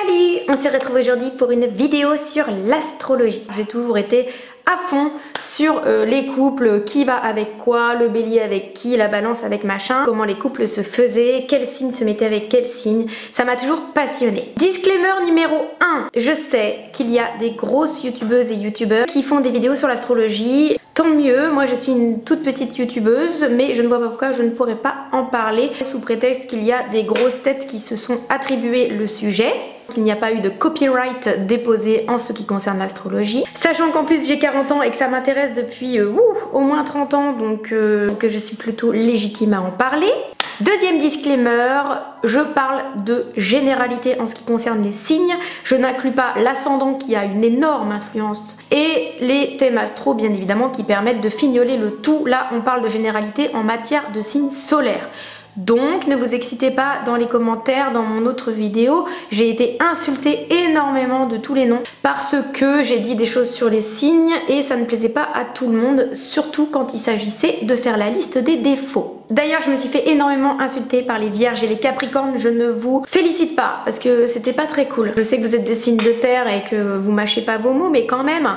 Salut! On se retrouve aujourd'hui pour une vidéo sur l'astrologie. J'ai toujours été à fond sur les couples, qui va avec quoi, le bélier avec qui, la balance avec machin, comment les couples se faisaient, quel signe se mettait avec quel signe. Ça m'a toujours passionné. Disclaimer numéro 1. Je sais qu'il y a des grosses youtubeuses et youtubeurs qui font des vidéos sur l'astrologie. Tant mieux, moi je suis une toute petite youtubeuse, mais je ne vois pas pourquoi je ne pourrais pas en parler sous prétexte qu'il y a des grosses têtes qui se sont attribuées le sujet, qu'il n'y a pas eu de copyright déposé en ce qui concerne l'astrologie. Sachant qu'en plus j'ai 40 ans et que ça m'intéresse depuis au moins 30 ans, donc que je suis plutôt légitime à en parler. Deuxième disclaimer, je parle de généralité en ce qui concerne les signes. Je n'inclus pas l'ascendant qui a une énorme influence et les thèmes astro bien évidemment qui permettent de fignoler le tout. Là on parle de généralité en matière de signes solaires. Donc ne vous excitez pas dans les commentaires, dans mon autre vidéo, j'ai été insultée énormément de tous les noms parce que j'ai dit des choses sur les signes et ça ne plaisait pas à tout le monde, surtout quand il s'agissait de faire la liste des défauts. D'ailleurs je me suis fait énormément insulter par les vierges et les capricornes, je ne vous félicite pas parce que c'était pas très cool. Je sais que vous êtes des signes de terre et que vous mâchez pas vos mots, mais quand même,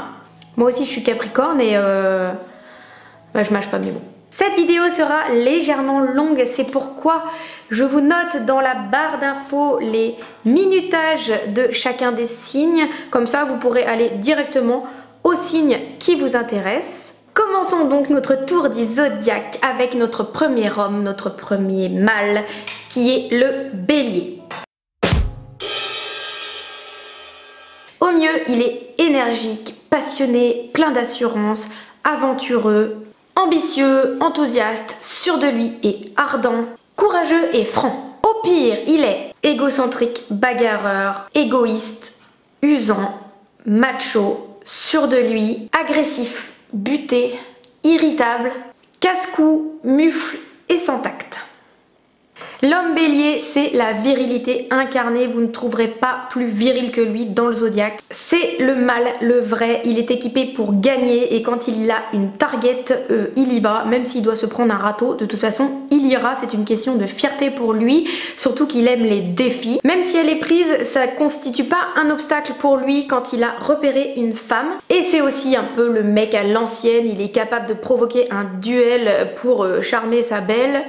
moi aussi je suis capricorne et je mâche pas mes mots. Cette vidéo sera légèrement longue, c'est pourquoi je vous note dans la barre d'infos les minutages de chacun des signes. Comme ça, vous pourrez aller directement au signe qui vous intéresse. Commençons donc notre tour du zodiaque avec notre premier homme, notre premier mâle, qui est le bélier. Au mieux, il est énergique, passionné, plein d'assurance, aventureux, ambitieux, enthousiaste, sûr de lui et ardent, courageux et franc. Au pire, il est égocentrique, bagarreur, égoïste, usant, macho, sûr de lui, agressif, buté, irritable, casse-cou, mufle et sans tact. L'homme bélier, c'est la virilité incarnée, vous ne trouverez pas plus viril que lui dans le zodiaque. C'est le mâle, le vrai, il est équipé pour gagner et quand il a une target, il y va, même s'il doit se prendre un râteau, de toute façon, il ira, c'est une question de fierté pour lui, surtout qu'il aime les défis. Même si elle est prise, ça constitue pas un obstacle pour lui quand il a repéré une femme. Et c'est aussi un peu le mec à l'ancienne, il est capable de provoquer un duel pour charmer sa belle.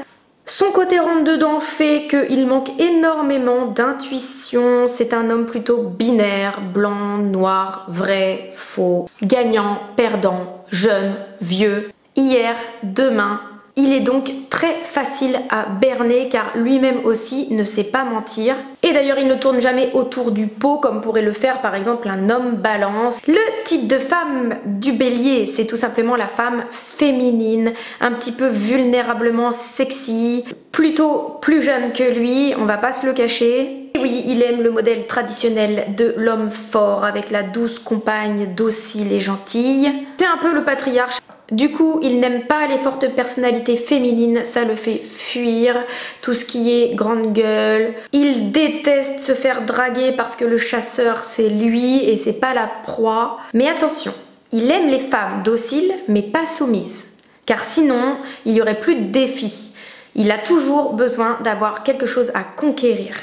Son côté rentre-dedans fait qu'il manque énormément d'intuition. C'est un homme plutôt binaire, blanc, noir, vrai, faux, gagnant, perdant, jeune, vieux, hier, demain. Il est donc très facile à berner car lui-même aussi ne sait pas mentir. Et d'ailleurs il ne tourne jamais autour du pot comme pourrait le faire par exemple un homme balance. Le type de femme du bélier, c'est tout simplement la femme féminine, un petit peu vulnérablement sexy, plutôt plus jeune que lui, on va pas se le cacher. Et oui, il aime le modèle traditionnel de l'homme fort avec la douce compagne docile et gentille. C'est un peu le patriarche. Du coup, il n'aime pas les fortes personnalités féminines, ça le fait fuir, tout ce qui est grande gueule. Il déteste se faire draguer parce que le chasseur c'est lui et c'est pas la proie. Mais attention, il aime les femmes dociles mais pas soumises, car sinon il y aurait plus de défis. Il a toujours besoin d'avoir quelque chose à conquérir.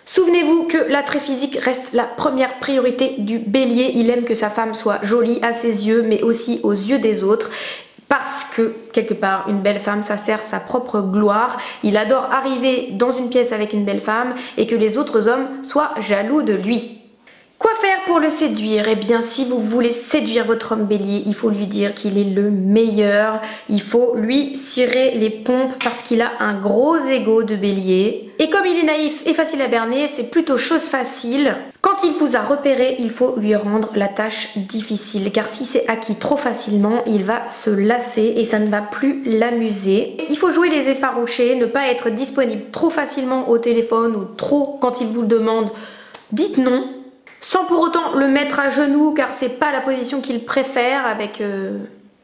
Souvenez-vous que l'attrait physique reste la première priorité du bélier. Il aime que sa femme soit jolie à ses yeux, mais aussi aux yeux des autres. Parce que, quelque part, une belle femme, ça sert sa propre gloire. Il adore arriver dans une pièce avec une belle femme et que les autres hommes soient jaloux de lui. Quoi faire pour le séduire? Eh bien, si vous voulez séduire votre homme bélier, il faut lui dire qu'il est le meilleur. Il faut lui cirer les pompes parce qu'il a un gros ego de bélier. Et comme il est naïf et facile à berner, c'est plutôt chose facile. Quand il vous a repéré, il faut lui rendre la tâche difficile. Car si c'est acquis trop facilement, il va se lasser et ça ne va plus l'amuser. Il faut jouer les effarouchés, ne pas être disponible trop facilement au téléphone ou trop quand il vous le demande. Dites non. Sans pour autant le mettre à genoux car c'est pas la position qu'il préfère avec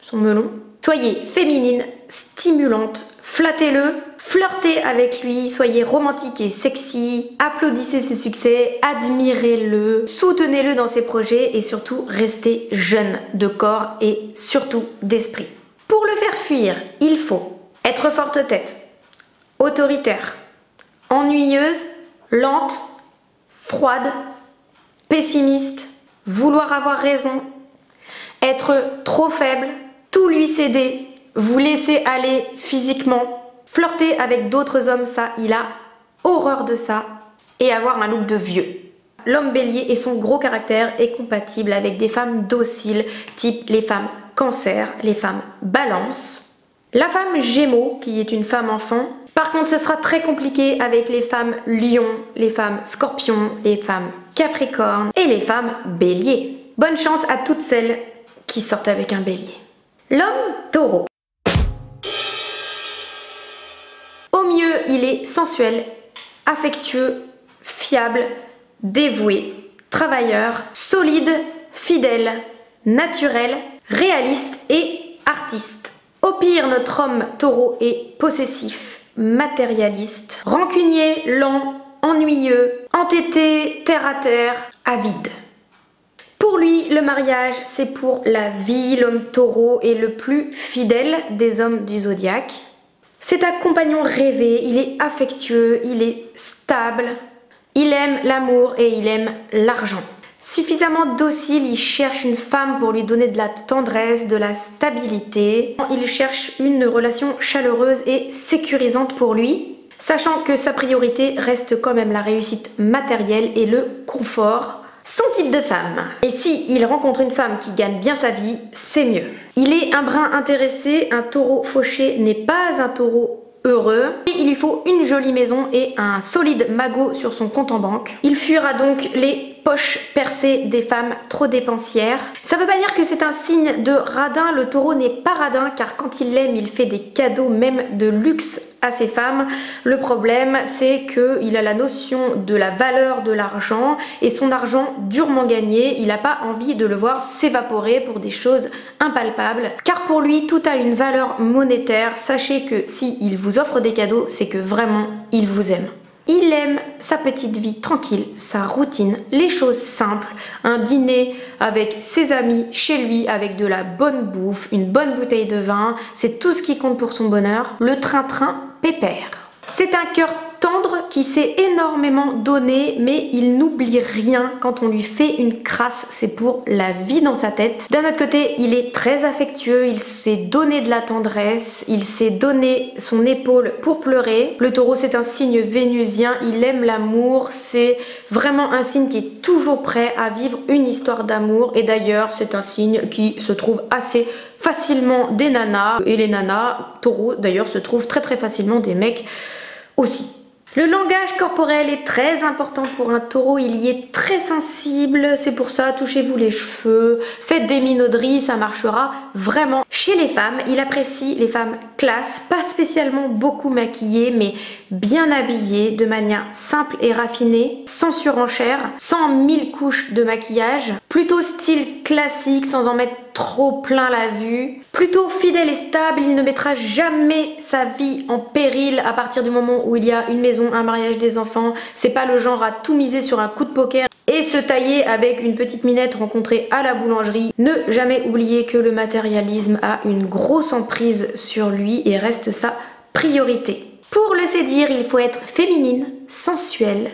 son melon. Soyez féminine, stimulante, flattez-le, flirtez avec lui, soyez romantique et sexy, applaudissez ses succès, admirez-le, soutenez-le dans ses projets et surtout restez jeune de corps et surtout d'esprit. Pour le faire fuir, il faut être forte tête, autoritaire, ennuyeuse, lente, froide, pessimiste, vouloir avoir raison, être trop faible, tout lui céder, vous laisser aller physiquement, flirter avec d'autres hommes, ça, il a horreur de ça, et avoir un look de vieux. L'homme bélier et son gros caractère est compatible avec des femmes dociles, type les femmes cancer, les femmes balance. La femme gémeaux, qui est une femme enfant, par contre ce sera très compliqué avec les femmes lion, les femmes scorpions, les femmes capricorne et les femmes bélier. Bonne chance à toutes celles qui sortent avec un bélier. L'homme taureau. Au mieux, il est sensuel, affectueux, fiable, dévoué, travailleur, solide, fidèle, naturel, réaliste et artiste. Au pire, notre homme taureau est possessif, matérialiste, rancunier, lent, ennuyeux, entêté, terre à terre, avide. Pour lui, le mariage, c'est pour la vie. L'homme taureau est le plus fidèle des hommes du zodiaque. C'est un compagnon rêvé, il est affectueux, il est stable, il aime l'amour et il aime l'argent. Suffisamment docile, il cherche une femme pour lui donner de la tendresse, de la stabilité. Il cherche une relation chaleureuse et sécurisante pour lui, sachant que sa priorité reste quand même la réussite matérielle et le confort. Son type de femme. Et si il rencontre une femme qui gagne bien sa vie, c'est mieux. Il est un brin intéressé, un taureau fauché n'est pas un taureau heureux. Il lui faut une jolie maison et un solide magot sur son compte en banque. Il fuira donc les poches percées des femmes trop dépensières. Ça veut pas dire que c'est un signe de radin, le taureau n'est pas radin car quand il l'aime, il fait des cadeaux même de luxe à ses femmes. Le problème, c'est qu'il a la notion de la valeur de l'argent et son argent durement gagné, il n'a pas envie de le voir s'évaporer pour des choses impalpables car pour lui, tout a une valeur monétaire. Sachez que s'il vous offre des cadeaux, c'est que vraiment, il vous aime. Il aime sa petite vie tranquille, sa routine, les choses simples, un dîner avec ses amis chez lui avec de la bonne bouffe, une bonne bouteille de vin, c'est tout ce qui compte pour son bonheur, le train-train pépère. C'est un cœur tendre qui sait énormément donner, mais il n'oublie rien. Quand on lui fait une crasse, c'est pour la vie dans sa tête. D'un autre côté, il est très affectueux, il sait donner de la tendresse, il sait donner son épaule pour pleurer. Le taureau, c'est un signe vénusien, il aime l'amour, c'est vraiment un signe qui est toujours prêt à vivre une histoire d'amour. Et d'ailleurs, c'est un signe qui se trouve assez facilement des nanas. Et les nanas, taureaux d'ailleurs, se trouvent très facilement des mecs aussi. Le langage corporel est très important pour un taureau, il y est très sensible, c'est pour ça, touchez-vous les cheveux, faites des minauderies, ça marchera vraiment. Chez les femmes, il apprécie les femmes classe, pas spécialement beaucoup maquillées, mais bien habillées, de manière simple et raffinée, sans surenchère, sans 1000 couches de maquillage, plutôt style classique, sans en mettre trop plein la vue, plutôt fidèle et stable, il ne mettra jamais sa vie en péril à partir du moment où il y a une maison, un mariage, des enfants. C'est pas le genre à tout miser sur un coup de poker et se tailler avec une petite minette rencontrée à la boulangerie. Ne jamais oublier que le matérialisme a une grosse emprise sur lui et reste sa priorité. Pour le séduire, il faut être féminine, sensuelle,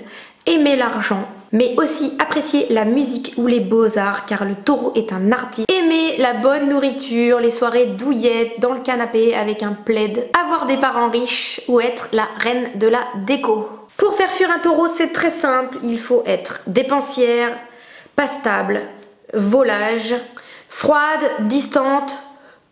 aimer l'argent, mais aussi apprécier la musique ou les beaux-arts car le taureau est un artiste. Aimer la bonne nourriture, les soirées douillettes dans le canapé avec un plaid, avoir des parents riches ou être la reine de la déco. Pour faire fuir un taureau, c'est très simple, il faut être dépensière, pas stable, volage, froide, distante,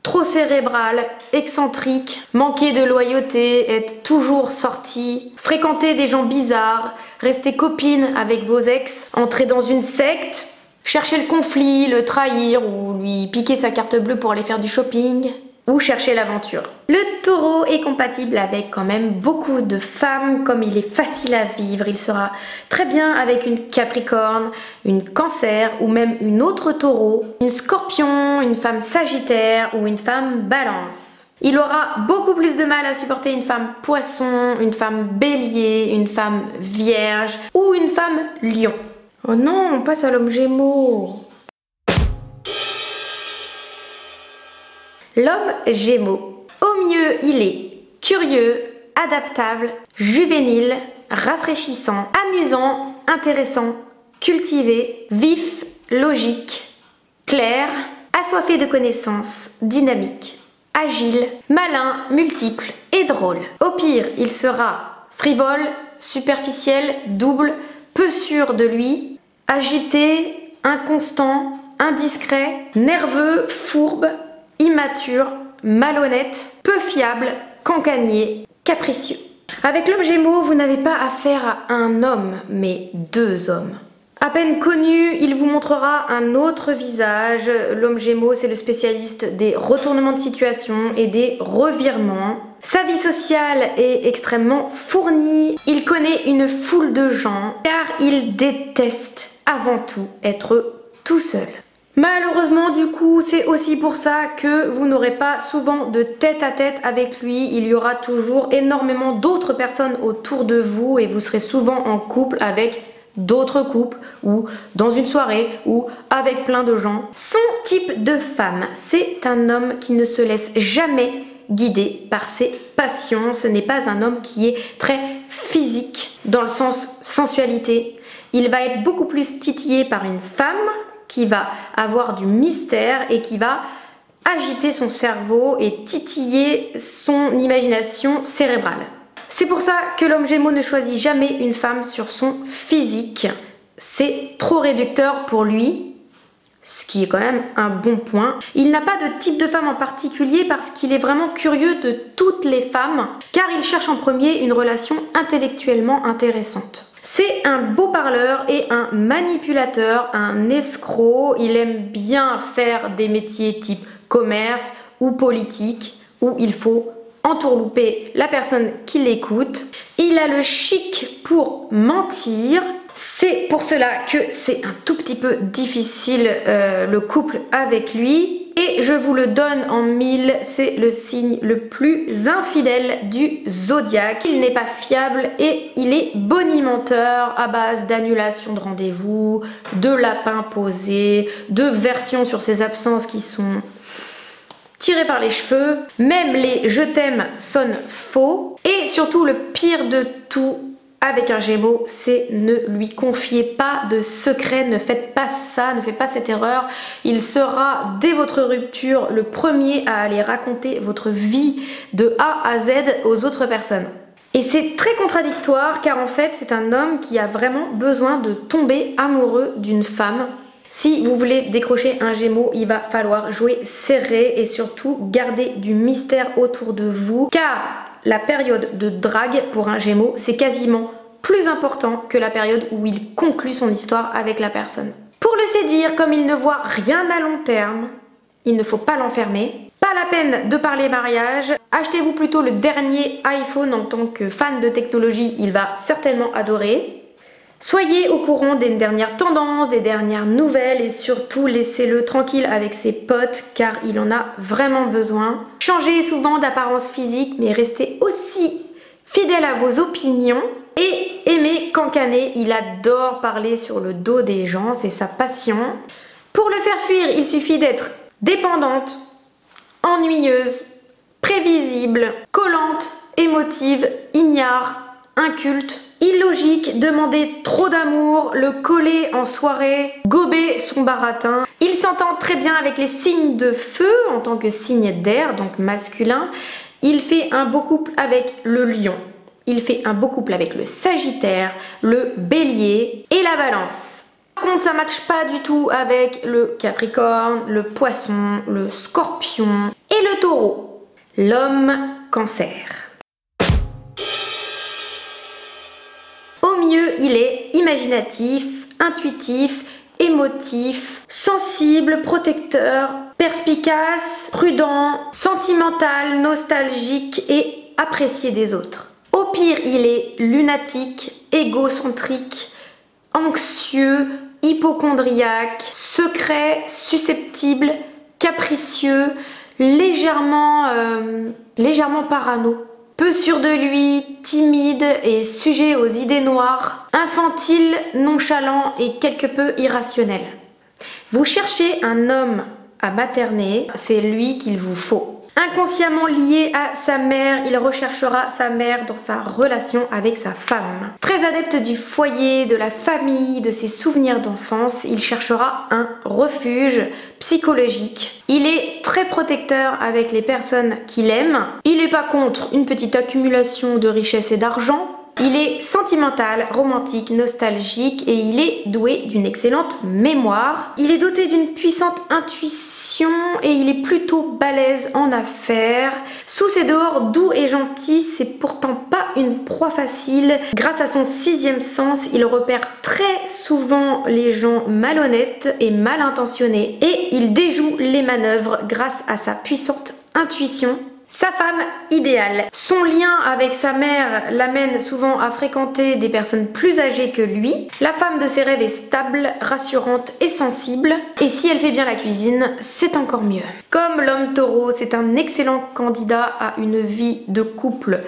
trop cérébrale, excentrique, manquer de loyauté, être toujours sortie, fréquenter des gens bizarres, rester copine avec vos ex, entrer dans une secte, chercher le conflit, le trahir ou lui piquer sa carte bleue pour aller faire du shopping ou chercher l'aventure. Le taureau est compatible avec quand même beaucoup de femmes, comme il est facile à vivre, il sera très bien avec une capricorne, une cancer ou même une autre taureau, une scorpion, une femme sagittaire ou une femme balance. Il aura beaucoup plus de mal à supporter une femme poisson, une femme bélier, une femme vierge ou une femme lion. Oh non, on passe à l'homme gémeaux. L'homme gémeaux. Au mieux, il est curieux, adaptable, juvénile, rafraîchissant, amusant, intéressant, cultivé, vif, logique, clair, assoiffé de connaissances, dynamique, agile, malin, multiple et drôle. Au pire, il sera frivole, superficiel, double, peu sûr de lui, agité, inconstant, indiscret, nerveux, fourbe, immature, malhonnête, peu fiable, cancanier, capricieux. Avec l'homme Gémeaux, vous n'avez pas affaire à un homme, mais deux hommes. À peine connu, il vous montrera un autre visage. L'homme Gémeaux, c'est le spécialiste des retournements de situation et des revirements. Sa vie sociale est extrêmement fournie. Il connaît une foule de gens, car il déteste avant tout être tout seul. Malheureusement, du coup, c'est aussi pour ça que vous n'aurez pas souvent de tête-à-tête avec lui. Il y aura toujours énormément d'autres personnes autour de vous et vous serez souvent en couple avec d'autres couples ou dans une soirée ou avec plein de gens. Son type de femme, c'est un homme qui ne se laisse jamais guider par ses passions. Ce n'est pas un homme qui est très physique dans le sens sensualité. Il va être beaucoup plus titillé par une femme qui va avoir du mystère et qui va agiter son cerveau et titiller son imagination cérébrale. C'est pour ça que l'homme Gémeaux ne choisit jamais une femme sur son physique. C'est trop réducteur pour lui, ce qui est quand même un bon point. Il n'a pas de type de femme en particulier parce qu'il est vraiment curieux de toutes les femmes, car il cherche en premier une relation intellectuellement intéressante. C'est un beau parleur et un manipulateur, un escroc. Il aime bien faire des métiers type commerce ou politique, où il faut entourlouper la personne qui l'écoute. Il a le chic pour mentir. C'est pour cela que c'est un tout petit peu difficile le couple avec lui. Et je vous le donne en 1000, c'est le signe le plus infidèle du zodiaque. Il n'est pas fiable et il est bonimenteur à base d'annulation de rendez-vous, de lapins posés, de versions sur ses absences qui sont tirées par les cheveux. Même les je t'aime sonnent faux. Et surtout le pire de tout, avec un Gémeaux, c'est ne lui confiez pas de secrets, ne faites pas ça, ne faites pas cette erreur. Il sera, dès votre rupture, le premier à aller raconter votre vie de A à Z aux autres personnes. Et c'est très contradictoire car en fait, c'est un homme qui a vraiment besoin de tomber amoureux d'une femme. Si vous voulez décrocher un Gémeaux, il va falloir jouer serré et surtout garder du mystère autour de vous, car la période de drague pour un Gémeaux, c'est quasiment plus important que la période où il conclut son histoire avec la personne. Pour le séduire, comme il ne voit rien à long terme, il ne faut pas l'enfermer. Pas la peine de parler mariage. Achetez-vous plutôt le dernier iPhone en tant que fan de technologie, il va certainement adorer. Soyez au courant des dernières tendances, des dernières nouvelles et surtout laissez-le tranquille avec ses potes car il en a vraiment besoin. Changez souvent d'apparence physique mais restez aussi fidèle à vos opinions et aimez cancaner. Il adore parler sur le dos des gens, c'est sa passion. Pour le faire fuir, il suffit d'être dépendante, ennuyeuse, prévisible, collante, émotive, ignare, inculte, illogique, demander trop d'amour, le coller en soirée, gober son baratin. Il s'entend très bien avec les signes de feu en tant que signe d'air, donc masculin. Il fait un beau couple avec le lion. Il fait un beau couple avec le sagittaire, le bélier et la balance. Par contre, ça ne matche pas du tout avec le capricorne, le poisson, le scorpion et le taureau. L'homme cancer. Au mieux, il est imaginatif, intuitif, émotif, sensible, protecteur, perspicace, prudent, sentimental, nostalgique et apprécié des autres. Au pire, il est lunatique, égocentrique, anxieux, hypocondriaque, secret, susceptible, capricieux, légèrement parano. Peu sûr de lui, timide et sujet aux idées noires, infantile, nonchalant et quelque peu irrationnel. Vous cherchez un homme à materner, c'est lui qu'il vous faut. Inconsciemment lié à sa mère, il recherchera sa mère dans sa relation avec sa femme. Très adepte du foyer, de la famille, de ses souvenirs d'enfance, il cherchera un refuge psychologique. Il est très protecteur avec les personnes qu'il aime. Il n'est pas contre une petite accumulation de richesses et d'argent. Il est sentimental, romantique, nostalgique et il est doué d'une excellente mémoire. Il est doté d'une puissante intuition et il est plutôt balèze en affaires. Sous ses dehors doux et gentil, c'est pourtant pas une proie facile. Grâce à son 6e sens, il repère très souvent les gens malhonnêtes et mal intentionnés et il déjoue les manœuvres grâce à sa puissante intuition. Sa femme idéale. Son lien avec sa mère l'amène souvent à fréquenter des personnes plus âgées que lui. La femme de ses rêves est stable, rassurante et sensible. Et si elle fait bien la cuisine, c'est encore mieux. Comme l'homme taureau, c'est un excellent candidat à une vie de couple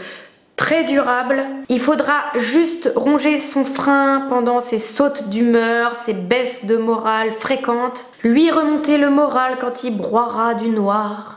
très durable. Il faudra juste ronger son frein pendant ses sautes d'humeur, ses baisses de morale fréquentes. Lui remonter le moral quand il broiera du noir.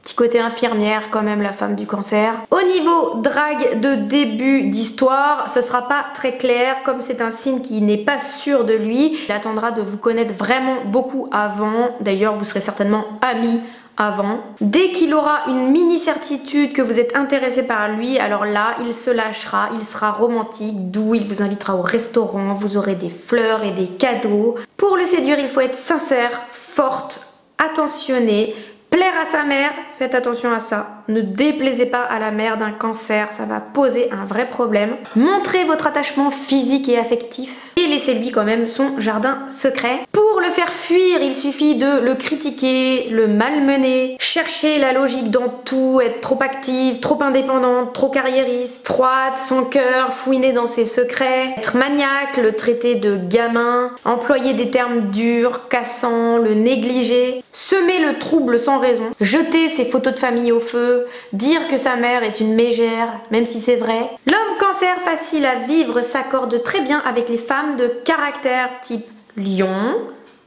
Petit côté infirmière quand même, la femme du Cancer. Au niveau drague de début d'histoire, ce sera pas très clair. Comme c'est un signe qui n'est pas sûr de lui, il attendra de vous connaître vraiment beaucoup avant. D'ailleurs, vous serez certainement amis avant. Dès qu'il aura une mini certitude que vous êtes intéressé par lui, alors là, il se lâchera, il sera romantique, doux, il vous invitera au restaurant, vous aurez des fleurs et des cadeaux. Pour le séduire, il faut être sincère, forte, attentionnée. Plaire à sa mère, faites attention à ça. Ne déplaisez pas à la mère d'un Cancer, ça va poser un vrai problème. Montrez votre attachement physique et affectif et laissez-lui quand même son jardin secret. Pour le faire fuir, il suffit de le critiquer, le malmener, chercher la logique dans tout, être trop active, trop indépendante, trop carriériste, froide, sans cœur, fouiner dans ses secrets, être maniaque, le traiter de gamin, employer des termes durs, cassants, le négliger, semer le trouble sans raison, jeter ses photos de famille au feu, dire que sa mère est une mégère, même si c'est vrai. L'homme Cancer facile à vivre s'accorde très bien avec les femmes de caractère type Lion,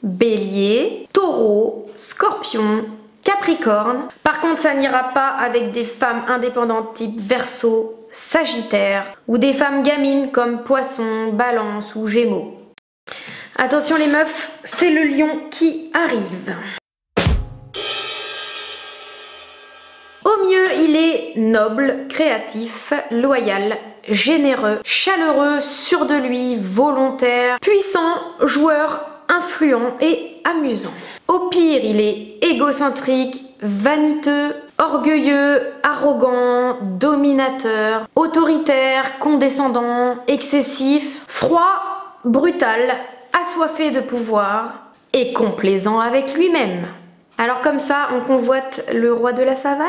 Bélier, Taureau, Scorpion, Capricorne. Par contre, ça n'ira pas avec des femmes indépendantes type Verseau, Sagittaire ou des femmes gamines comme Poisson, Balance ou Gémeaux. Attention les meufs, c'est le lion qui arrive. Au mieux, il est noble, créatif, loyal, généreux, chaleureux, sûr de lui, volontaire, puissant, joueur, influent et amusant. Au pire, il est égocentrique, vaniteux, orgueilleux, arrogant, dominateur, autoritaire, condescendant, excessif, froid, brutal, assoiffé de pouvoir et complaisant avec lui-même. Alors comme ça, on convoite le roi de la savane.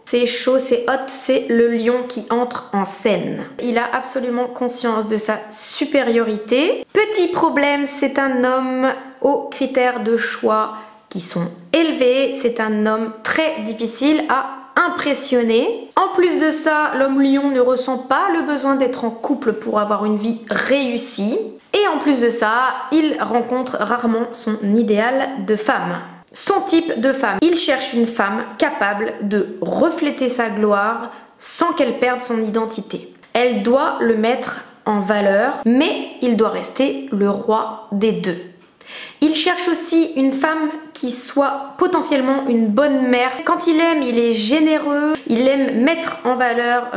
C'est chaud, c'est hot, c'est le lion qui entre en scène. Il a absolument conscience de sa supériorité. Petit problème, c'est un homme aux critères de choix qui sont élevés. C'est un homme très difficile à impressionner. En plus de ça, l'homme lion ne ressent pas le besoin d'être en couple pour avoir une vie réussie. Et en plus de ça, il rencontre rarement son idéal de femme. Son type de femme. Il cherche une femme capable de refléter sa gloire sans qu'elle perde son identité. Elle doit le mettre en valeur, mais il doit rester le roi des deux. Il cherche aussi une femme qui soit potentiellement une bonne mère. Quand il aime, il est généreux, il aime mettre en valeur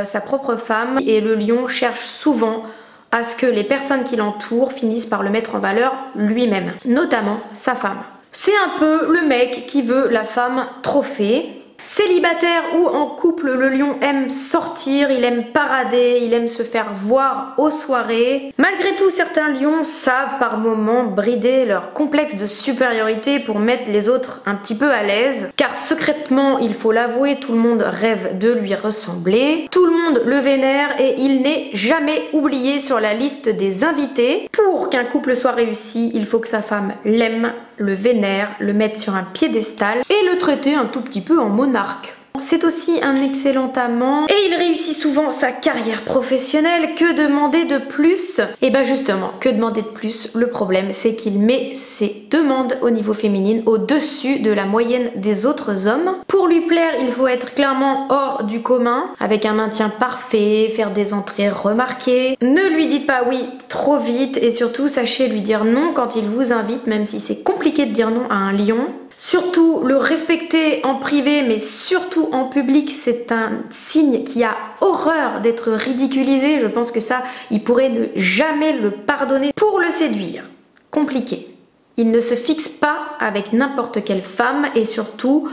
sa propre femme et le lion cherche souvent à ce que les personnes qui l'entourent finissent par le mettre en valeur lui-même, notamment sa femme. C'est un peu le mec qui veut la femme trophée. Célibataire ou en couple, le lion aime sortir, il aime parader, il aime se faire voir aux soirées. Malgré tout, certains lions savent par moments brider leur complexe de supériorité pour mettre les autres un petit peu à l'aise. Car secrètement, il faut l'avouer, tout le monde rêve de lui ressembler. Tout le monde le vénère et il n'est jamais oublié sur la liste des invités. Pour qu'un couple soit réussi, il faut que sa femme l'aime, le vénère, le mette sur un piédestal et le traiter un tout petit peu en monarque. C'est aussi un excellent amant et il réussit souvent sa carrière professionnelle. Que demander de plus? Et bah justement, que demander de plus? Le problème, c'est qu'il met ses demandes au niveau féminin au-dessus de la moyenne des autres hommes. Pour lui plaire, il faut être clairement hors du commun, avec un maintien parfait, faire des entrées remarquées. Ne lui dites pas oui trop vite et surtout sachez lui dire non quand il vous invite, même si c'est compliqué de dire non à un lion. Surtout le respecter en privé mais surtout en public, c'est un signe qui a horreur d'être ridiculisé. Je pense que ça, il pourrait ne jamais le pardonner. Pour le séduire, compliqué. Il ne se fixe pas avec n'importe quelle femme et surtout,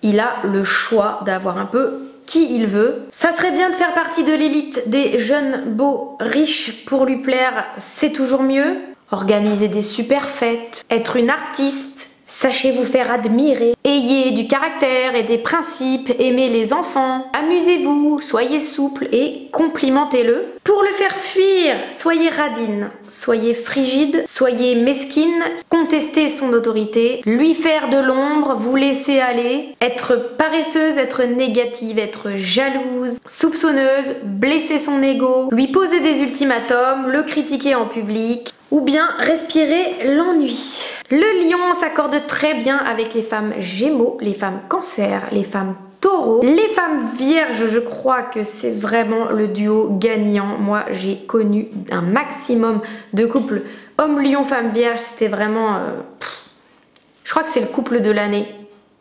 il a le choix d'avoir un peu qui il veut. Ça serait bien de faire partie de l'élite des jeunes beaux riches. Pour lui plaire, c'est toujours mieux. Organiser des super fêtes, être une artiste, sachez vous faire admirer, ayez du caractère et des principes, aimez les enfants, amusez-vous, soyez souple et complimentez-le. Pour le faire fuir, soyez radine, soyez frigide, soyez mesquine, contestez son autorité, lui faire de l'ombre, vous laisser aller, être paresseuse, être négative, être jalouse, soupçonneuse, blesser son ego, lui poser des ultimatums, le critiquer en public, ou bien respirer l'ennui. Le lion s'accorde très bien avec les femmes gémeaux, les femmes cancer, les femmes taureaux, les femmes vierges. Je crois que c'est vraiment le duo gagnant. Moi j'ai connu un maximum de couples homme lion femme vierge, c'était vraiment je crois que c'est le couple de l'année.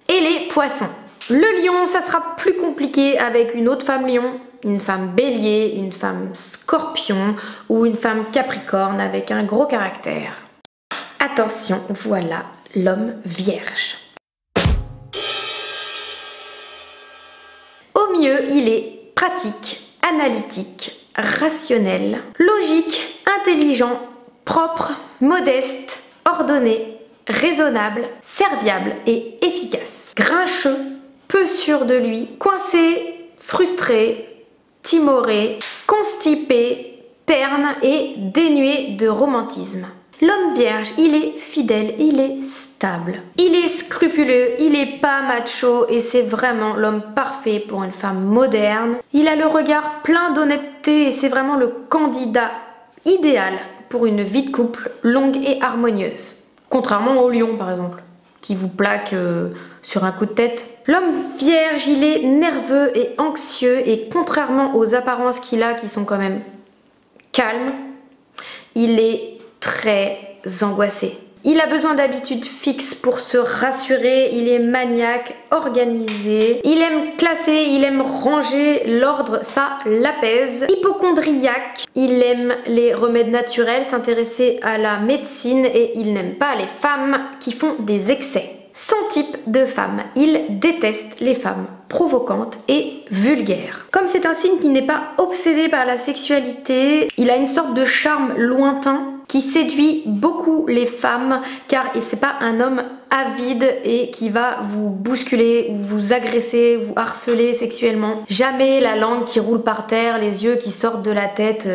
Et les poissons. Le lion, ça sera plus compliqué avec une autre femme lion, une femme bélier, une femme scorpion ou une femme capricorne avec un gros caractère. Attention, voilà l'homme vierge. Au mieux, il est pratique, analytique, rationnel, logique, intelligent, propre, modeste, ordonné, raisonnable, serviable et efficace. Grincheux, peu sûr de lui, coincé, frustré, timoré, constipé, terne et dénué de romantisme. L'homme vierge, il est fidèle, il est stable, il est scrupuleux, il est pas macho et c'est vraiment l'homme parfait pour une femme moderne. Il a le regard plein d'honnêteté et c'est vraiment le candidat idéal pour une vie de couple longue et harmonieuse. Contrairement au lion par exemple, qui vous plaque sur un coup de tête. L'homme vierge, il est nerveux et anxieux et contrairement aux apparences qu'il a qui sont quand même calmes, il est très angoissé. Il a besoin d'habitudes fixes pour se rassurer, il est maniaque, organisé, il aime classer, il aime ranger, l'ordre, ça l'apaise. Hypocondriaque, il aime les remèdes naturels, s'intéresser à la médecine et il n'aime pas les femmes qui font des excès. Son type de femme, il déteste les femmes provocantes et vulgaires. Comme c'est un signe qui n'est pas obsédé par la sexualité, il a une sorte de charme lointain qui séduit beaucoup les femmes car c'est pas un homme avide et qui va vous bousculer ou vous agresser, vous harceler sexuellement. Jamais la langue qui roule par terre, les yeux qui sortent de la tête.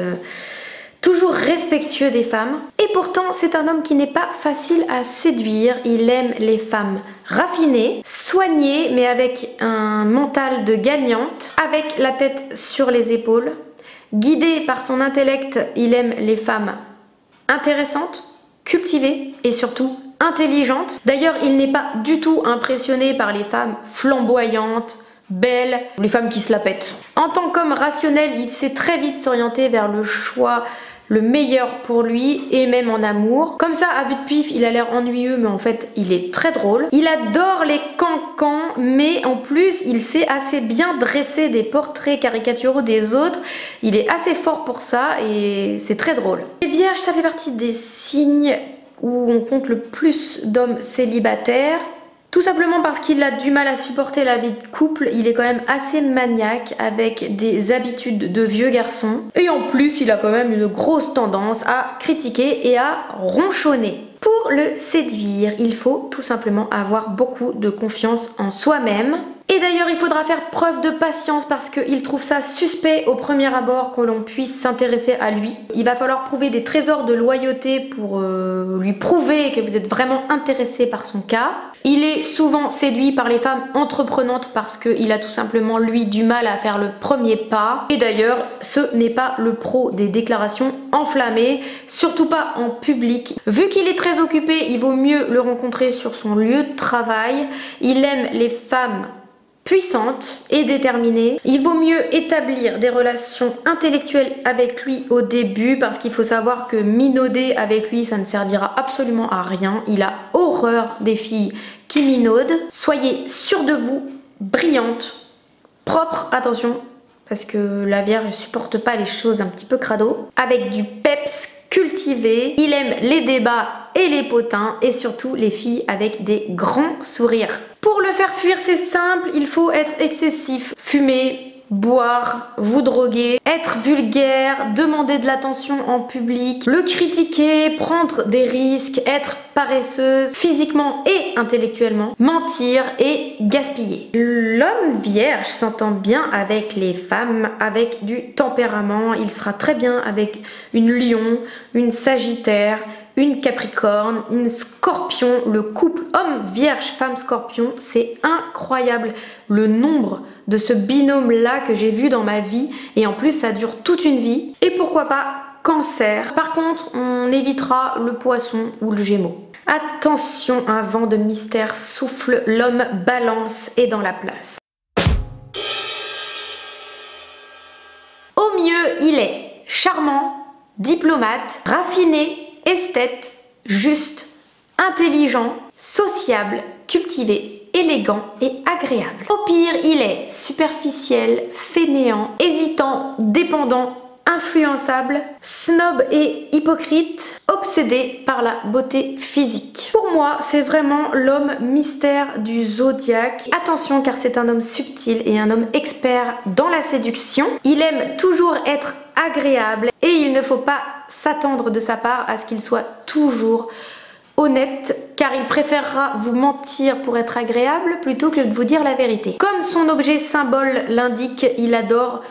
Toujours respectueux des femmes. Et pourtant, c'est un homme qui n'est pas facile à séduire. Il aime les femmes raffinées, soignées, mais avec un mental de gagnante, avec la tête sur les épaules. Guidé par son intellect, il aime les femmes intéressantes, cultivées et surtout intelligentes. D'ailleurs, il n'est pas du tout impressionné par les femmes flamboyantes, belles, les femmes qui se la pètent. En tant qu'homme rationnel, il sait très vite s'orienter vers le choix le meilleur pour lui et même en amour. Comme ça, à vue de pif, il a l'air ennuyeux, mais en fait, il est très drôle. Il adore les cancans, mais en plus, il sait assez bien dresser des portraits caricaturaux des autres. Il est assez fort pour ça et c'est très drôle. Les vierges, ça fait partie des signes où on compte le plus d'hommes célibataires. Tout simplement parce qu'il a du mal à supporter la vie de couple, il est quand même assez maniaque avec des habitudes de vieux garçon. Et en plus, il a quand même une grosse tendance à critiquer et à ronchonner. Pour le séduire, il faut tout simplement avoir beaucoup de confiance en soi-même Et d'ailleurs, il faudra faire preuve de patience parce qu'il trouve ça suspect au premier abord que l'on puisse s'intéresser à lui. Il va falloir prouver des trésors de loyauté pour lui prouver que vous êtes vraiment intéressé par son cas. Il est souvent séduit par les femmes entreprenantes parce qu'il a tout simplement, lui, du mal à faire le premier pas. Et d'ailleurs, ce n'est pas le pro des déclarations enflammées, surtout pas en public. Vu qu'il est très occupé, il vaut mieux le rencontrer sur son lieu de travail. Il aime les femmes puissante et déterminée. Il vaut mieux établir des relations intellectuelles avec lui au début parce qu'il faut savoir que minauder avec lui, ça ne servira absolument à rien. Il a horreur des filles qui minaudent. Soyez sûrs de vous, brillante, propre, attention, parce que la Vierge ne supporte pas les choses un petit peu crado. Avec du peps cultivé, il aime les débats et les potins et surtout les filles avec des grands sourires. Pour le faire fuir, c'est simple, il faut être excessif. Fumer, boire, vous droguer, être vulgaire, demander de l'attention en public, le critiquer, prendre des risques, être paresseuse physiquement et intellectuellement, mentir et gaspiller. L'homme vierge s'entend bien avec les femmes, avec du tempérament. Il sera très bien avec une lion, une sagittaire, une capricorne, une scorpion. Le couple homme vierge femme scorpion, c'est incroyable le nombre de ce binôme là que j'ai vu dans ma vie, et en plus ça dure toute une vie. Et pourquoi pas Cancer. Par contre, on évitera le poisson ou le gémeau. Attention, un vent de mystère souffle, l'homme balance est dans la place. Au mieux, il est charmant, diplomate, raffiné, esthète, juste, intelligent, sociable, cultivé, élégant et agréable. Au pire, il est superficiel, fainéant, hésitant, dépendant, influençable, snob et hypocrite, obsédé par la beauté physique. Pour moi, c'est vraiment l'homme mystère du zodiaque. Attention, car c'est un homme subtil et un homme expert dans la séduction. Il aime toujours être agréable et il ne faut pas s'attendre de sa part à ce qu'il soit toujours honnête, car il préférera vous mentir pour être agréable plutôt que de vous dire la vérité. Comme son objet symbole l'indique, il adore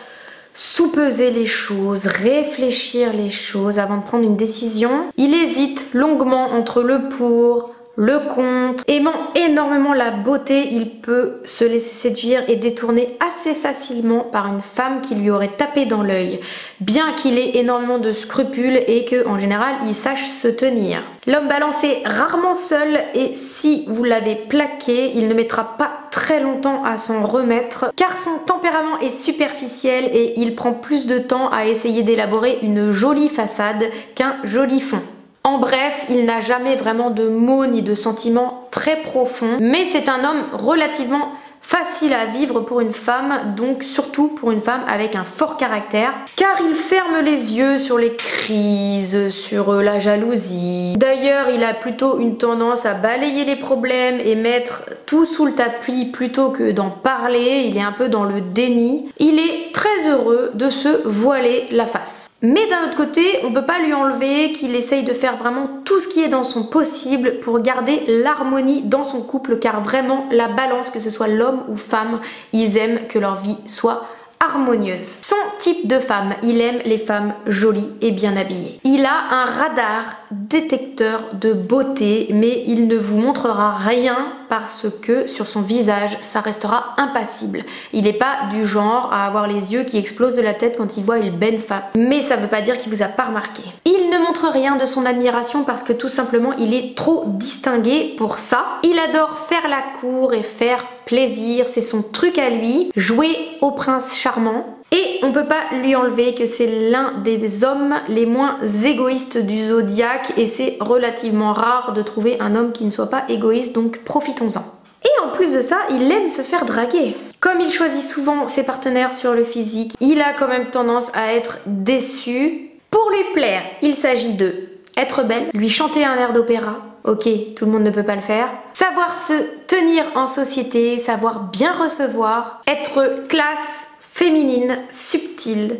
sous-peser les choses, réfléchir les choses avant de prendre une décision. Il hésite longuement entre le pour, le contre. Aimant énormément la beauté, il peut se laisser séduire et détourner assez facilement par une femme qui lui aurait tapé dans l'œil, bien qu'il ait énormément de scrupules et que en général il sache se tenir. L'homme balance est rarement seul et si vous l'avez plaqué, il ne mettra pas très longtemps à s'en remettre, car son tempérament est superficiel et il prend plus de temps à essayer d'élaborer une jolie façade qu'un joli fond. En bref, il n'a jamais vraiment de mots ni de sentiments très profonds, mais c'est un homme relativement facile à vivre pour une femme, donc surtout pour une femme avec un fort caractère, car il ferme les yeux sur les crises, sur la jalousie. D'ailleurs, il a plutôt une tendance à balayer les problèmes et mettre tout sous le tapis plutôt que d'en parler. Il est un peu dans le déni. Il est très heureux de se voiler la face. Mais d'un autre côté, on peut pas lui enlever qu'il essaye de faire vraiment tout ce qui est dans son possible pour garder l'harmonie dans son couple, car vraiment la balance, que ce soit l'homme ou femme, ils aiment que leur vie soit harmonieuse. Son type de femme, il aime les femmes jolies et bien habillées. Il a un radar détecteur de beauté, mais il ne vous montrera rien parce que sur son visage, ça restera impassible. Il n'est pas du genre à avoir les yeux qui explosent de la tête quand il voit une belle femme. Mais ça ne veut pas dire qu'il vous a pas remarqué. Il ne montre rien de son admiration parce que tout simplement, il est trop distingué pour ça. Il adore faire la cour et faire plaisir, c'est son truc à lui, jouer au prince charmant. Et on peut pas lui enlever que c'est l'un des hommes les moins égoïstes du zodiaque et c'est relativement rare de trouver un homme qui ne soit pas égoïste, donc profitons-en. Et en plus de ça, il aime se faire draguer. Comme il choisit souvent ses partenaires sur le physique, il a quand même tendance à être déçu. Pour lui plaire, il s'agit de être belle, lui chanter un air d'opéra. Ok, tout le monde ne peut pas le faire. Savoir se tenir en société, savoir bien recevoir, être classe, féminine, subtile,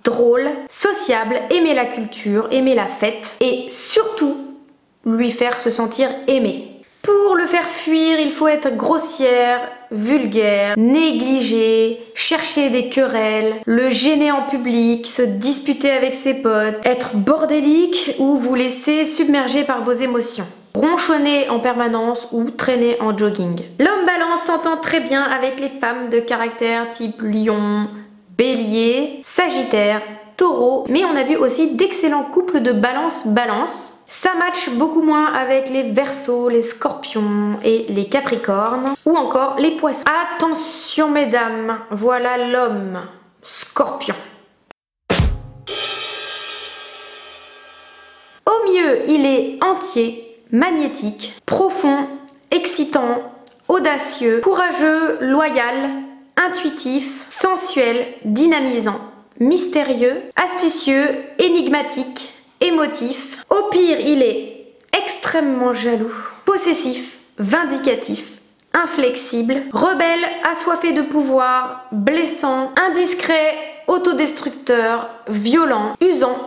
drôle, sociable, aimer la culture, aimer la fête et surtout lui faire se sentir aimé. Pour le faire fuir, il faut être grossière, vulgaire, négligée, chercher des querelles, le gêner en public, se disputer avec ses potes, être bordélique ou vous laisser submerger par vos émotions. Ronchonner en permanence ou traîner en jogging. L'homme balance s'entend très bien avec les femmes de caractère type lion, bélier, sagittaire, taureau, mais on a vu aussi d'excellents couples de balance-balance. Ça match beaucoup moins avec les verseaux, les scorpions et les capricornes, ou encore les poissons. Attention mesdames, voilà l'homme scorpion. Au mieux, il est entier, magnétique, profond, excitant, audacieux, courageux, loyal, intuitif, sensuel, dynamisant, mystérieux, astucieux, énigmatique, émotif. Au pire, il est extrêmement jaloux, possessif, vindicatif, inflexible, rebelle, assoiffé de pouvoir, blessant, indiscret, autodestructeur, violent, usant,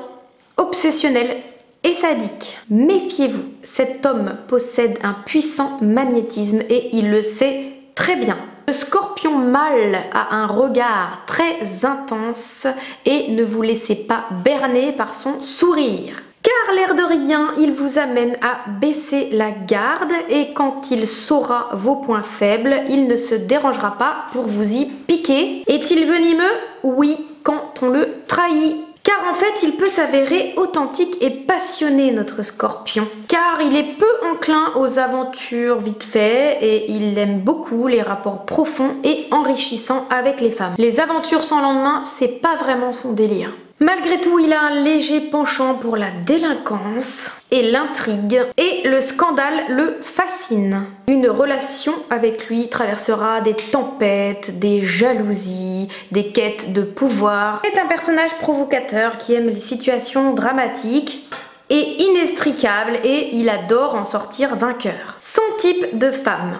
obsessionnel et sadique. Méfiez-vous, cet homme possède un puissant magnétisme et il le sait très bien. Le scorpion mâle a un regard très intense et ne vous laissez pas berner par son sourire. Car l'air de rien, il vous amène à baisser la garde et quand il saura vos points faibles, il ne se dérangera pas pour vous y piquer. Est-il venimeux? Oui, quand on le trahit. Car en fait, il peut s'avérer authentique et passionné, notre scorpion. Car il est peu enclin aux aventures vite fait et il aime beaucoup les rapports profonds et enrichissants avec les femmes. Les aventures sans lendemain, c'est pas vraiment son délire. Malgré tout, il a un léger penchant pour la délinquance et l'intrigue et le scandale le fascine. Une relation avec lui traversera des tempêtes, des jalousies, des quêtes de pouvoir. C'est un personnage provocateur qui aime les situations dramatiques et inextricables et il adore en sortir vainqueur. Son type de femme.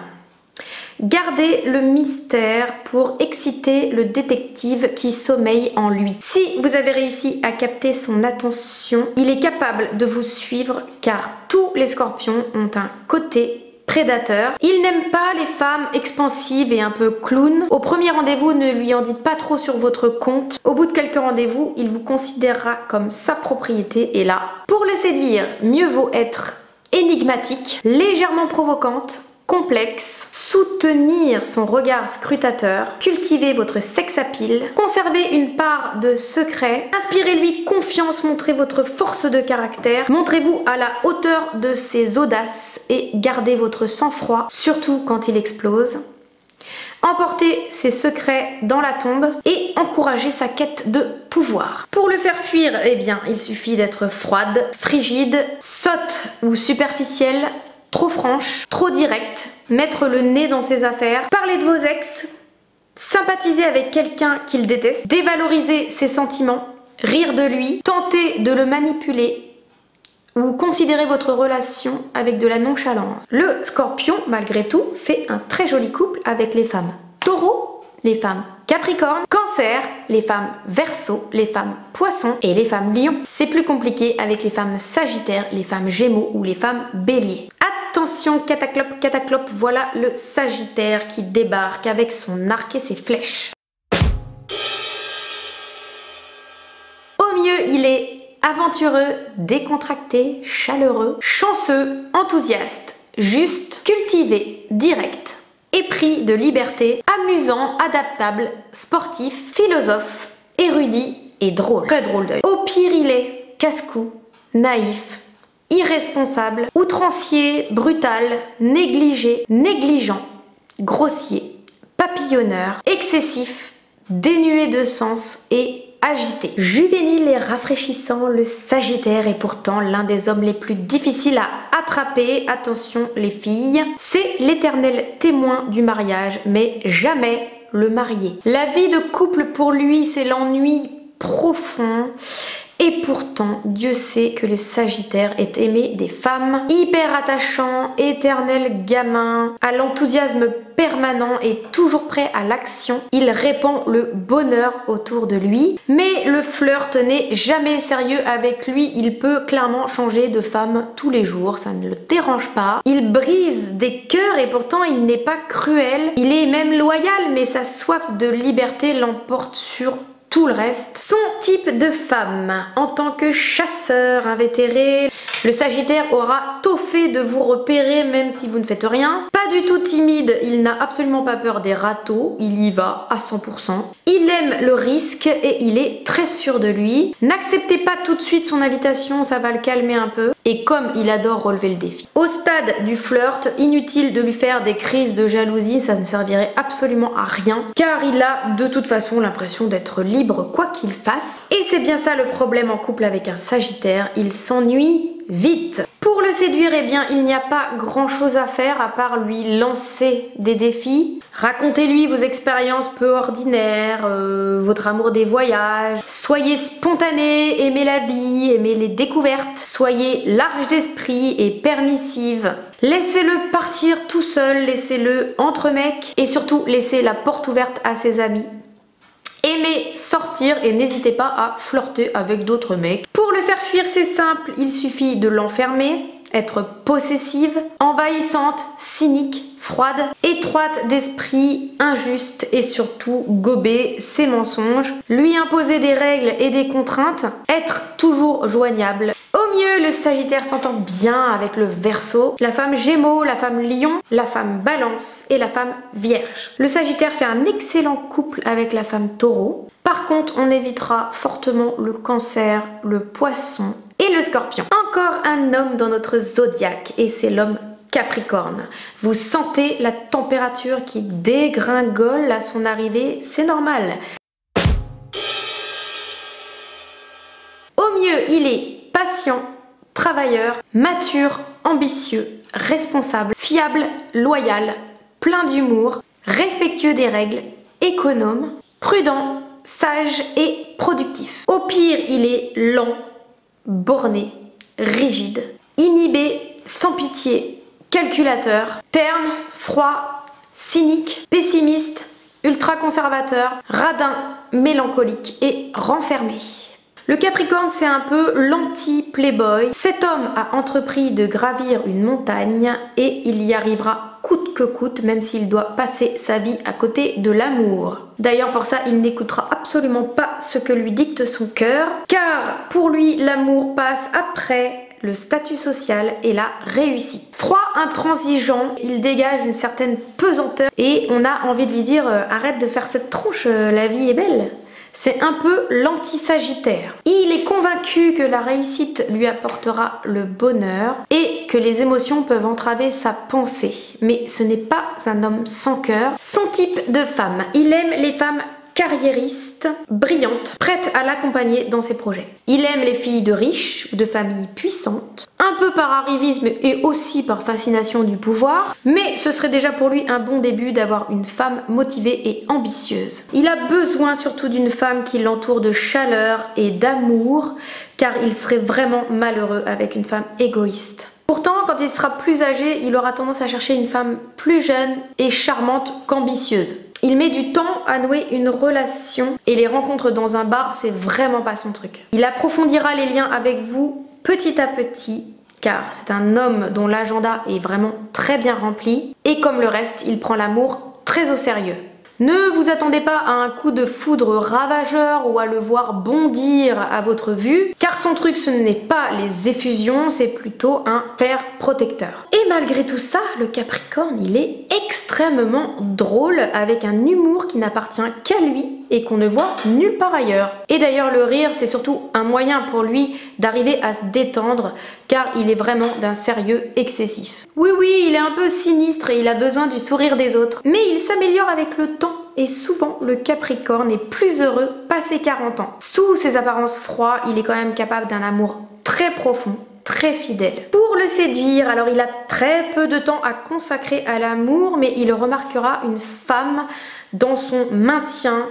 Gardez le mystère pour exciter le détective qui sommeille en lui. Si vous avez réussi à capter son attention, il est capable de vous suivre car tous les scorpions ont un côté prédateur. Il n'aime pas les femmes expansives et un peu clown. Au premier rendez-vous, ne lui en dites pas trop sur votre compte. Au bout de quelques rendez-vous, il vous considérera comme sa propriété et là, pour le séduire, mieux vaut être énigmatique, légèrement provocante, complexe, soutenir son regard scrutateur, cultiver votre sex appeal, conserver une part de secret, inspirez-lui confiance, montrez votre force de caractère, montrez-vous à la hauteur de ses audaces et gardez votre sang-froid, surtout quand il explose. Emportez ses secrets dans la tombe et encouragez sa quête de pouvoir. Pour le faire fuir, eh bien, il suffit d'être froide, frigide, sotte ou superficielle, trop franche, trop directe, mettre le nez dans ses affaires, parler de vos ex, sympathiser avec quelqu'un qu'il déteste, dévaloriser ses sentiments, rire de lui, tenter de le manipuler ou considérer votre relation avec de la nonchalance. Le scorpion, malgré tout, fait un très joli couple avec les femmes taureau, les femmes capricorne, cancer, les femmes verseau, les femmes poissons et les femmes lion. C'est plus compliqué avec les femmes sagittaires, les femmes gémeaux ou les femmes béliers. Attention, cataclope, cataclope, voilà le sagittaire qui débarque avec son arc et ses flèches. Au mieux, il est aventureux, décontracté, chaleureux, chanceux, enthousiaste, juste, cultivé, direct, épris de liberté, amusant, adaptable, sportif, philosophe, érudit et drôle. Très drôle d'ailleurs. Au pire, il est casse-cou, naïf, irresponsable, outrancier, brutal, négligé, négligent, grossier, papillonneur, excessif, dénué de sens et agité. Juvénile et rafraîchissant, le Sagittaire est pourtant l'un des hommes les plus difficiles à attraper. Attention les filles, c'est l'éternel témoin du mariage, mais jamais le marié. La vie de couple pour lui, c'est l'ennui profond et Et pourtant, Dieu sait que le Sagittaire est aimé des femmes, hyper attachant, éternel gamin, à l'enthousiasme permanent et toujours prêt à l'action. Il répand le bonheur autour de lui, mais le flirt n'est jamais sérieux avec lui. Il peut clairement changer de femme tous les jours, ça ne le dérange pas. Il brise des cœurs et pourtant il n'est pas cruel. Il est même loyal, mais sa soif de liberté l'emporte sur tout le reste. Son type de femme, en tant que chasseur invétéré, le Sagittaire aura tôt fait de vous repérer même si vous ne faites rien. Pas du tout timide, il n'a absolument pas peur des râteaux, il y va à 100%. Il aime le risque et il est très sûr de lui. N'acceptez pas tout de suite son invitation, ça va le calmer un peu. Et comme il adore relever le défi. Au stade du flirt, inutile de lui faire des crises de jalousie, ça ne servirait absolument à rien, car il a de toute façon l'impression d'être libre quoi qu'il fasse. Et c'est bien ça le problème en couple avec un Sagittaire, il s'ennuie vite. Pour le séduire, eh bien, il n'y a pas grand chose à faire à part lui lancer des défis. Racontez-lui vos expériences peu ordinaires, votre amour des voyages. Soyez spontané, aimez la vie, aimez les découvertes. Soyez large d'esprit et permissive. Laissez-le partir tout seul, laissez-le entre mecs et surtout laissez la porte ouverte à ses amis. Aimez sortir et n'hésitez pas à flirter avec d'autres mecs. Pour le faire fuir, c'est simple, il suffit de l'enfermer, être possessive, envahissante, cynique, froide, étroite d'esprit, injuste et surtout gober ses mensonges, lui imposer des règles et des contraintes, être toujours joignable. Au mieux, le Sagittaire s'entend bien avec le Verseau, la femme Gémeaux, la femme Lion, la femme Balance et la femme Vierge. Le Sagittaire fait un excellent couple avec la femme Taureau. Par contre, on évitera fortement le Cancer, le Poisson et le Scorpion. Encore un homme dans notre zodiaque et c'est l'homme Capricorne. Vous sentez la température qui dégringole à son arrivée, c'est normal. Au mieux, il est patient, travailleur, mature, ambitieux, responsable, fiable, loyal, plein d'humour, respectueux des règles, économe, prudent, sage et productif. Au pire, il est lent, borné, rigide, inhibé, sans pitié, calculateur, terne, froid, cynique, pessimiste, ultra conservateur, radin, mélancolique et renfermé. Le Capricorne, c'est un peu l'anti-playboy. Cet homme a entrepris de gravir une montagne et il y arrivera coûte que coûte, même s'il doit passer sa vie à côté de l'amour. D'ailleurs, pour ça, il n'écoutera absolument pas ce que lui dicte son cœur, car pour lui, l'amour passe après le statut social et la réussite. Froid, intransigeant, il dégage une certaine pesanteur et on a envie de lui dire arrête de faire cette tronche, la vie est belle. C'est un peu l'anti-Sagittaire. Il est convaincu que la réussite lui apportera le bonheur et que les émotions peuvent entraver sa pensée. Mais ce n'est pas un homme sans cœur. Son type de femme, il aime les femmes carriériste, brillante, prête à l'accompagner dans ses projets. Il aime les filles de riches ou de familles puissantes, un peu par arrivisme et aussi par fascination du pouvoir, mais ce serait déjà pour lui un bon début d'avoir une femme motivée et ambitieuse. Il a besoin surtout d'une femme qui l'entoure de chaleur et d'amour, car il serait vraiment malheureux avec une femme égoïste. Pourtant, quand il sera plus âgé, il aura tendance à chercher une femme plus jeune et charmante qu'ambitieuse. Il met du temps à nouer une relation et les rencontres dans un bar, c'est vraiment pas son truc. Il approfondira les liens avec vous petit à petit, car c'est un homme dont l'agenda est vraiment très bien rempli et comme le reste, il prend l'amour très au sérieux. Ne vous attendez pas à un coup de foudre ravageur ou à le voir bondir à votre vue, car son truc ce n'est pas les effusions, c'est plutôt un père protecteur. Et malgré tout ça, le Capricorne, il est extrêmement drôle, avec un humour qui n'appartient qu'à lui et qu'on ne voit nulle part ailleurs. Et d'ailleurs, le rire, c'est surtout un moyen pour lui d'arriver à se détendre, car il est vraiment d'un sérieux excessif. Oui, il est un peu sinistre et il a besoin du sourire des autres, mais il s'améliore avec le temps. Et souvent, le Capricorne est plus heureux passé 40 ans. Sous ses apparences froides, il est quand même capable d'un amour très profond, très fidèle. Pour le séduire, alors il a très peu de temps à consacrer à l'amour, mais il remarquera une femme dans son maintien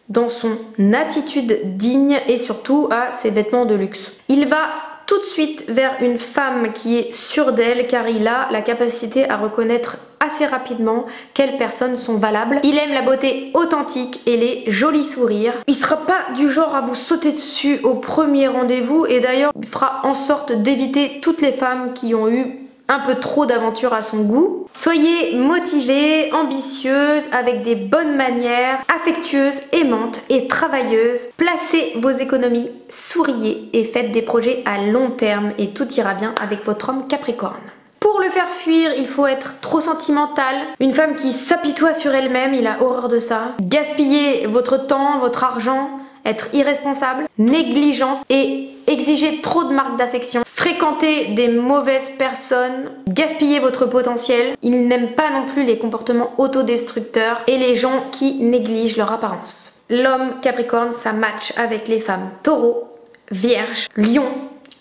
dans son attitude digne et surtout à ses vêtements de luxe. Il va tout de suite vers une femme qui est sûre d'elle car il a la capacité à reconnaître assez rapidement quelles personnes sont valables. Il aime la beauté authentique et les jolis sourires. Il sera pas du genre à vous sauter dessus au premier rendez-vous et d'ailleurs il fera en sorte d'éviter toutes les femmes qui ont eu un peu trop d'aventure à son goût. Soyez motivée, ambitieuse, avec des bonnes manières, affectueuse, aimante et travailleuse. Placez vos économies, souriez et faites des projets à long terme et tout ira bien avec votre homme Capricorne. Pour le faire fuir, il faut être trop sentimental. Une femme qui s'apitoie sur elle-même, il a horreur de ça. Gaspiller votre temps, votre argent, être irresponsable, négligent et exiger trop de marques d'affection. Fréquenter des mauvaises personnes, gaspiller votre potentiel. Il n'aime pas non plus les comportements autodestructeurs et les gens qui négligent leur apparence. L'homme Capricorne, ça match avec les femmes Taureau, Vierge, Lion,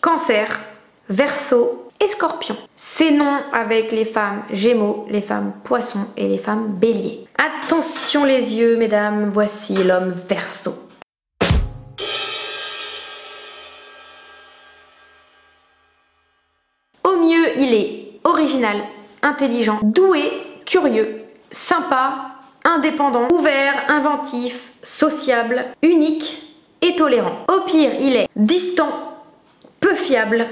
Cancer, Verseau et Scorpion. C'est non avec les femmes Gémeaux, les femmes Poissons et les femmes Bélier. Attention les yeux, mesdames, voici l'homme Verseau. Au mieux, il est original, intelligent, doué, curieux, sympa, indépendant, ouvert, inventif, sociable, unique et tolérant. Au pire, il est distant, peu fiable,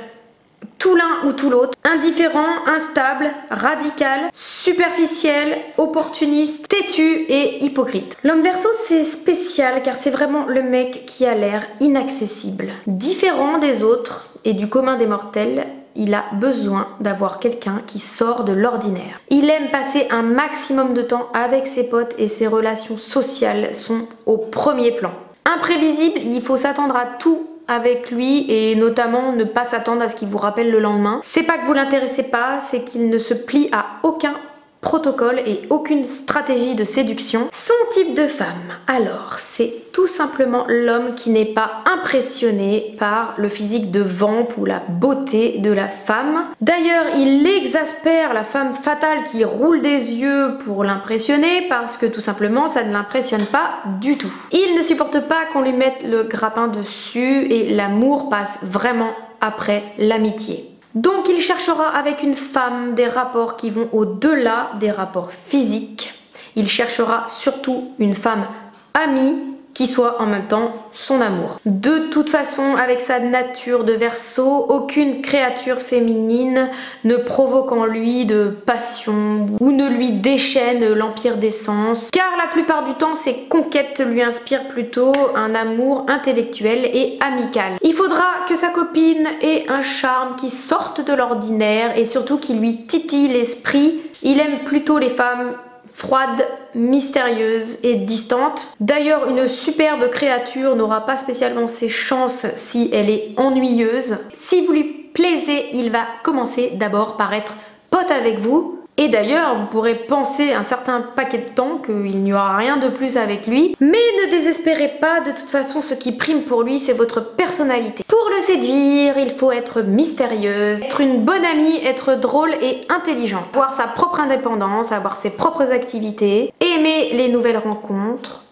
tout l'un ou tout l'autre, indifférent, instable, radical, superficiel, opportuniste, têtu et hypocrite. L'homme Verseau, c'est spécial car c'est vraiment le mec qui a l'air inaccessible. Différent des autres et du commun des mortels, il a besoin d'avoir quelqu'un qui sort de l'ordinaire. Il aime passer un maximum de temps avec ses potes et ses relations sociales sont au premier plan. Imprévisible, il faut s'attendre à tout avec lui et notamment ne pas s'attendre à ce qu'il vous rappelle le lendemain. C'est pas que vous l'intéressez pas, c'est qu'il ne se plie à aucun protocole et aucune stratégie de séduction. Son type de femme, alors, c'est tout simplement l'homme qui n'est pas impressionné par le physique de vamp ou la beauté de la femme. D'ailleurs, il exaspère la femme fatale qui roule des yeux pour l'impressionner parce que tout simplement, ça ne l'impressionne pas du tout. Il ne supporte pas qu'on lui mette le grappin dessus et l'amour passe vraiment après l'amitié. Donc il cherchera avec une femme des rapports qui vont au-delà des rapports physiques. Il cherchera surtout une femme amie qui soit en même temps son amour. De toute façon, avec sa nature de Verseau, aucune créature féminine ne provoque en lui de passion ou ne lui déchaîne l'empire des sens, car la plupart du temps, ses conquêtes lui inspirent plutôt un amour intellectuel et amical. Il faudra que sa copine ait un charme qui sorte de l'ordinaire et surtout qui lui titille l'esprit. Il aime plutôt les femmes froide, mystérieuse et distante. D'ailleurs, une superbe créature n'aura pas spécialement ses chances si elle est ennuyeuse. Si vous lui plaisez, il va commencer d'abord par être pote avec vous. Et d'ailleurs, vous pourrez penser un certain paquet de temps qu'il n'y aura rien de plus avec lui. Mais ne désespérez pas, de toute façon, ce qui prime pour lui, c'est votre personnalité. Pour le séduire, il faut être mystérieuse, être une bonne amie, être drôle et intelligente. Avoir sa propre indépendance, avoir ses propres activités, aimer les nouvelles rencontres,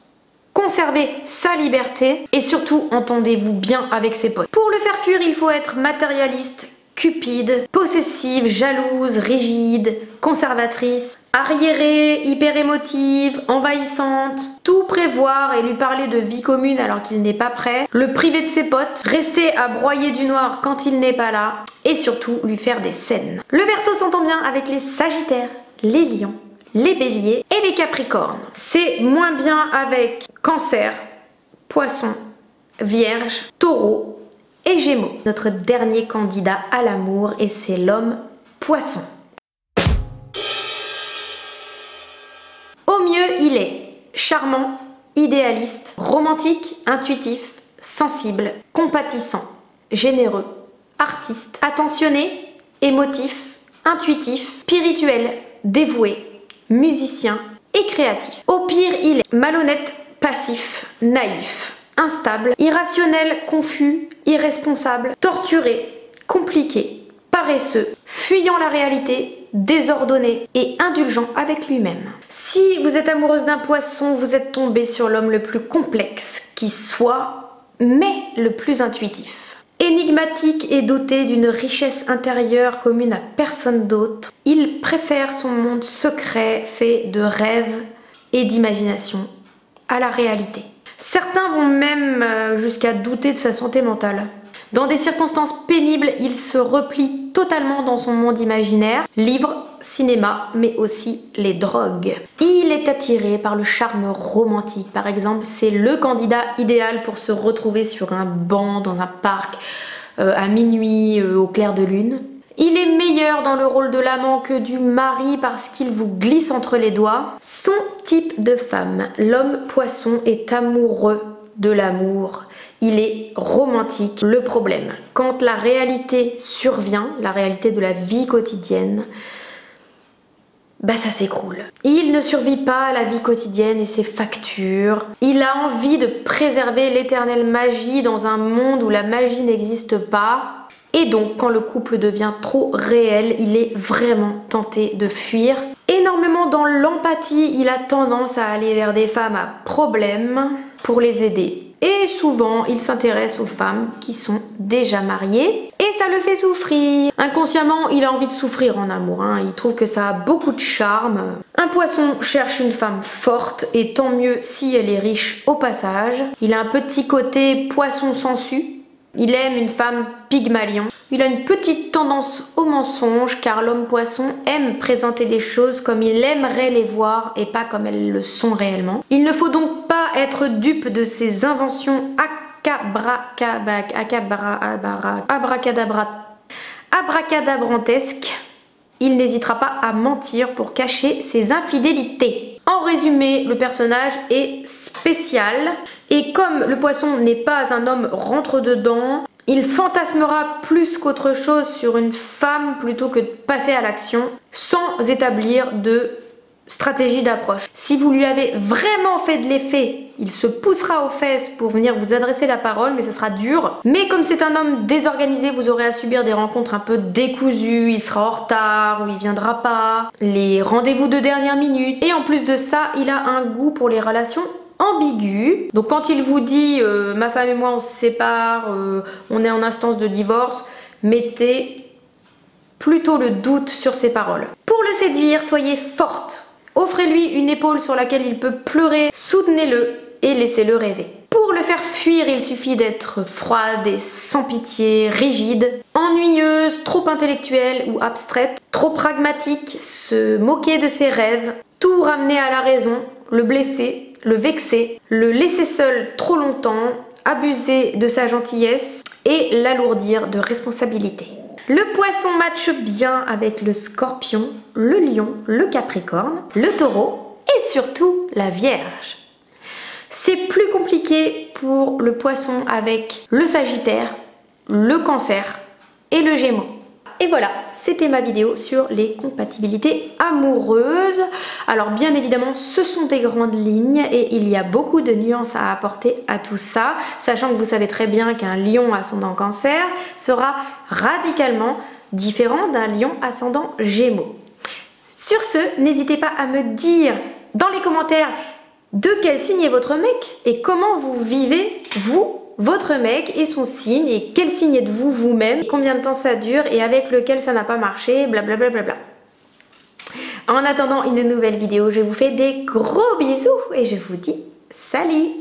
conserver sa liberté et surtout, entendez-vous bien avec ses potes. Pour le faire fuir, il faut être matérialiste, cupide, possessive, jalouse, rigide, conservatrice, arriérée, hyper émotive, envahissante, tout prévoir et lui parler de vie commune alors qu'il n'est pas prêt, le priver de ses potes, rester à broyer du noir quand il n'est pas là et surtout lui faire des scènes. Le Verseau s'entend bien avec les Sagittaires, les Lions, les Béliers et les Capricornes. C'est moins bien avec Cancer, Poisson, Vierge, Taureau et Gémeaux. Notre dernier candidat à l'amour et c'est l'homme Poisson. Au mieux, il est charmant, idéaliste, romantique, intuitif, sensible, compatissant, généreux, artiste, attentionné, émotif, intuitif, spirituel, dévoué, musicien et créatif. Au pire, il est malhonnête, passif, naïf, instable, irrationnel, confus, irresponsable, torturé, compliqué, paresseux, fuyant la réalité, désordonné et indulgent avec lui-même. Si vous êtes amoureuse d'un poisson, vous êtes tombée sur l'homme le plus complexe qui soit, mais le plus intuitif. Énigmatique et doté d'une richesse intérieure commune à personne d'autre, il préfère son monde secret fait de rêves et d'imagination à la réalité. Certains vont même jusqu'à douter de sa santé mentale. Dans des circonstances pénibles, il se replie totalement dans son monde imaginaire, livres, cinéma, mais aussi les drogues. Il est attiré par le charme romantique, par exemple, c'est le candidat idéal pour se retrouver sur un banc dans un parc à minuit au clair de lune. Il est meilleur dans le rôle de l'amant que du mari parce qu'il vous glisse entre les doigts. Son type de femme, l'homme poisson, est amoureux de l'amour. Il est romantique. Le problème, quand la réalité survient, la réalité de la vie quotidienne, ça s'écroule. Il ne survit pas à la vie quotidienne et ses factures. Il a envie de préserver l'éternelle magie dans un monde où la magie n'existe pas. Et donc, quand le couple devient trop réel, il est vraiment tenté de fuir. Énormément dans l'empathie, il a tendance à aller vers des femmes à problème pour les aider. Et souvent, il s'intéresse aux femmes qui sont déjà mariées et ça le fait souffrir. Inconsciemment, il a envie de souffrir en amour. Il trouve que ça a beaucoup de charme. Un poisson cherche une femme forte et tant mieux si elle est riche au passage. Il a un petit côté poisson sensu. Il aime une femme pygmalion. Il a une petite tendance au mensonge car l'homme poisson aime présenter les choses comme il aimerait les voir et pas comme elles le sont réellement. Il ne faut donc pas être dupe de ses inventions abracadabrantesques. Il n'hésitera pas à mentir pour cacher ses infidélités. En résumé, le personnage est spécial et comme le poisson n'est pas un homme rentre-dedans, il fantasmera plus qu'autre chose sur une femme plutôt que de passer à l'action sans établir de stratégie d'approche. Si vous lui avez vraiment fait de l'effet, il se poussera aux fesses pour venir vous adresser la parole, mais ça sera dur. Mais comme c'est un homme désorganisé, vous aurez à subir des rencontres un peu décousues, il sera en retard ou il viendra pas, les rendez-vous de dernière minute. Et en plus de ça, il a un goût pour les relations ambiguës. Donc quand il vous dit ma femme et moi on se sépare, on est en instance de divorce, mettez plutôt le doute sur ses paroles. Pour le séduire, soyez forte. Offrez-lui une épaule sur laquelle il peut pleurer, soutenez-le et laissez-le rêver. Pour le faire fuir, il suffit d'être froide et sans pitié, rigide, ennuyeuse, trop intellectuelle ou abstraite, trop pragmatique, se moquer de ses rêves, tout ramener à la raison, le blesser, le vexer, le laisser seul trop longtemps, abuser de sa gentillesse et l'alourdir de responsabilités. Le poisson matche bien avec le scorpion, le lion, le capricorne, le taureau et surtout la vierge. C'est plus compliqué pour le poisson avec le sagittaire, le cancer et le gémeaux. Et voilà, c'était ma vidéo sur les compatibilités amoureuses. Alors bien évidemment, ce sont des grandes lignes et il y a beaucoup de nuances à apporter à tout ça, sachant que vous savez très bien qu'un lion ascendant cancer sera radicalement différent d'un lion ascendant gémeaux. Sur ce, n'hésitez pas à me dire dans les commentaires de quel signe est votre mec et comment vous vivez, vous, votre mec et son signe et quel signe êtes-vous vous-même, combien de temps ça dure et avec lequel ça n'a pas marché, blablabla. En attendant une nouvelle vidéo, je vous fais des gros bisous et je vous dis salut!